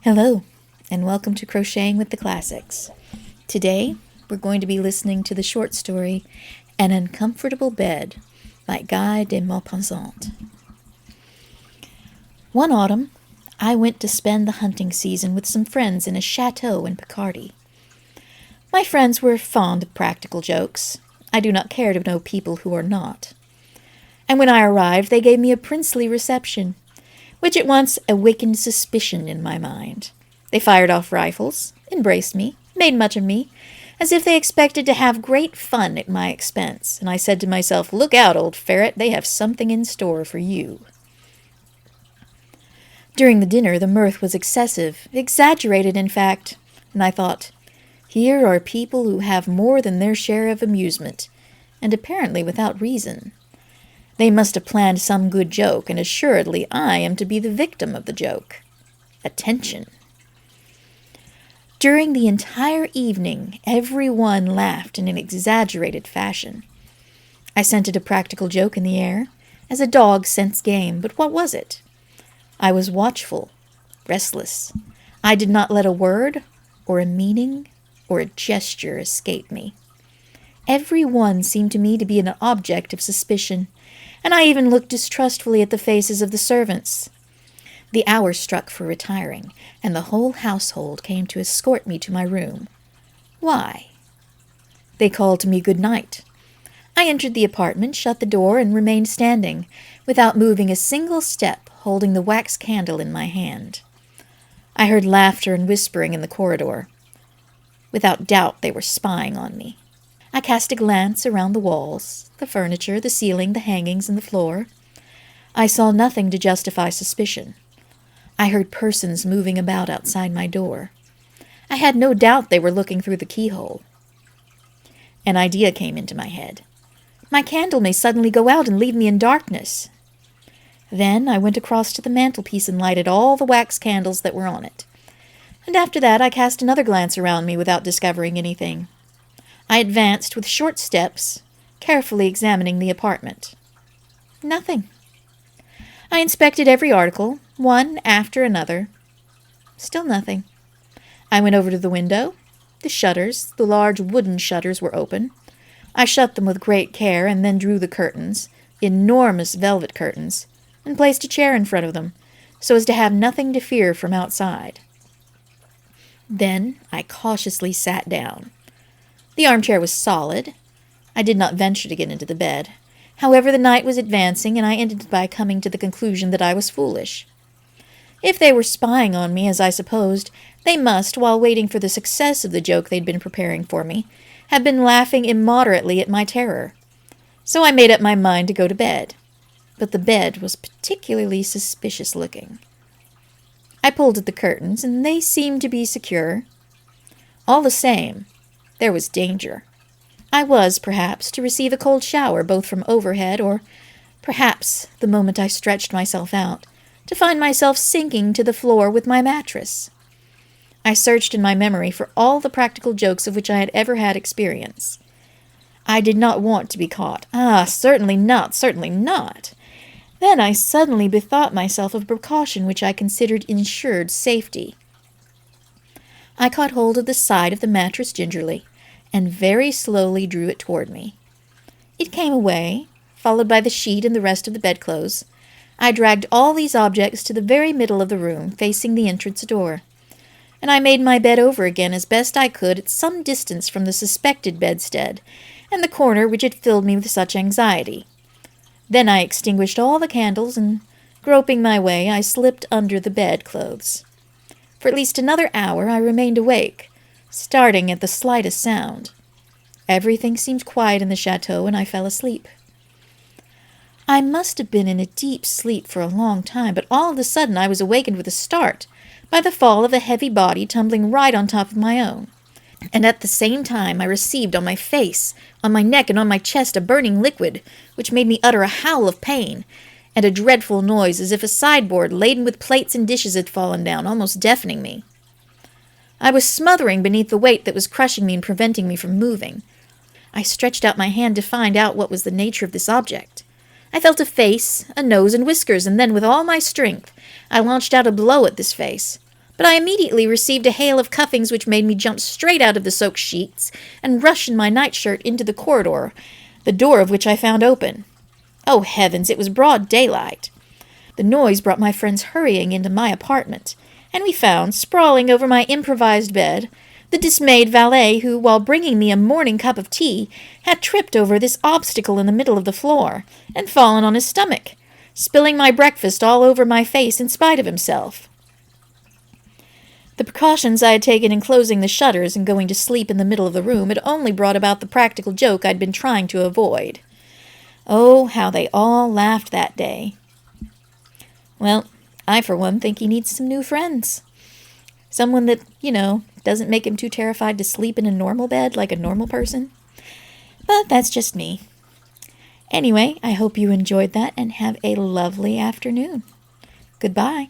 Hello, and welcome to Crocheting with the Classics. Today, we're going to be listening to the short story, An Uncomfortable Bed, by Guy de Maupassant. One autumn, I went to spend the hunting season with some friends in a chateau in Picardy. My friends were fond of practical jokes. I do not care to know people who are not. And when I arrived, they gave me a princely reception, which at once awakened suspicion in my mind. They fired off rifles, embraced me, made much of me, as if they expected to have great fun at my expense, and I said to myself, "Look out, old ferret, they have something in store for you." During the dinner, the mirth was excessive, exaggerated in fact, and I thought, here are people who have more than their share of amusement, and apparently without reason. They must have planned some good joke, and assuredly I am to be the victim of the joke. Attention. During the entire evening, everyone laughed in an exaggerated fashion. I scented a practical joke in the air, as a dog scents game, but what was it? I was watchful, restless. I did not let a word, or a meaning, or a gesture escape me. Every one seemed to me to be an object of suspicion, and I even looked distrustfully at the faces of the servants. The hour struck for retiring, and the whole household came to escort me to my room. Why? They called to me good night. I entered the apartment, shut the door, and remained standing, without moving a single step, holding the wax candle in my hand. I heard laughter and whispering in the corridor. Without doubt they were spying on me. I cast a glance around the walls, the furniture, the ceiling, the hangings, and the floor. I saw nothing to justify suspicion. I heard persons moving about outside my door. I had no doubt they were looking through the keyhole. An idea came into my head. My candle may suddenly go out and leave me in darkness. Then I went across to the mantelpiece and lighted all the wax candles that were on it. And after that I cast another glance around me without discovering anything. I advanced with short steps, carefully examining the apartment. Nothing. I inspected every article, one after another. Still nothing. I went over to the window. The shutters, the large wooden shutters, were open. I shut them with great care and then drew the curtains, enormous velvet curtains, and placed a chair in front of them, so as to have nothing to fear from outside. Then I cautiously sat down. The armchair was solid. I did not venture to get into the bed. However, the night was advancing, and I ended by coming to the conclusion that I was foolish. If they were spying on me, as I supposed, they must, while waiting for the success of the joke they'd been preparing for me, have been laughing immoderately at my terror. So I made up my mind to go to bed. But the bed was particularly suspicious-looking. I pulled at the curtains, and they seemed to be secure. All the same, there was danger. I was, perhaps, to receive a cold shower both from overhead, or, perhaps, the moment I stretched myself out, to find myself sinking to the floor with my mattress. I searched in my memory for all the practical jokes of which I had ever had experience. I did not want to be caught. Certainly not, certainly not. Then I suddenly bethought myself of a precaution which I considered ensured safety. I caught hold of the side of the mattress gingerly, and very slowly drew it toward me. It came away, followed by the sheet and the rest of the bedclothes. I dragged all these objects to the very middle of the room, facing the entrance door, and I made my bed over again as best I could at some distance from the suspected bedstead, and the corner which had filled me with such anxiety. Then I extinguished all the candles, and, groping my way, I slipped under the bedclothes. For at least another hour I remained awake, starting at the slightest sound. Everything seemed quiet in the chateau, and I fell asleep. I must have been in a deep sleep for a long time, but all of a sudden I was awakened with a start by the fall of a heavy body tumbling right on top of my own. And at the same time I received on my face, on my neck, and on my chest a burning liquid, which made me utter a howl of pain, and a dreadful noise as if a sideboard laden with plates and dishes had fallen down, almost deafening me. I was smothering beneath the weight that was crushing me and preventing me from moving. I stretched out my hand to find out what was the nature of this object. I felt a face, a nose, and whiskers, and then, with all my strength, I launched out a blow at this face. but I immediately received a hail of cuffings which made me jump straight out of the soaked sheets and rush in my nightshirt into the corridor, the door of which I found open. Oh, heavens, it was broad daylight. The noise brought my friends hurrying into my apartment, and we found, sprawling over my improvised bed, the dismayed valet who, while bringing me a morning cup of tea, had tripped over this obstacle in the middle of the floor and fallen on his stomach, spilling my breakfast all over my face in spite of himself. The precautions I had taken in closing the shutters and going to sleep in the middle of the room had only brought about the practical joke I'd been trying to avoid. Oh, how they all laughed that day. Well, I for one think he needs some new friends. Someone that, doesn't make him too terrified to sleep in a normal bed like a normal person. But that's just me. Anyway, I hope you enjoyed that and have a lovely afternoon. Goodbye.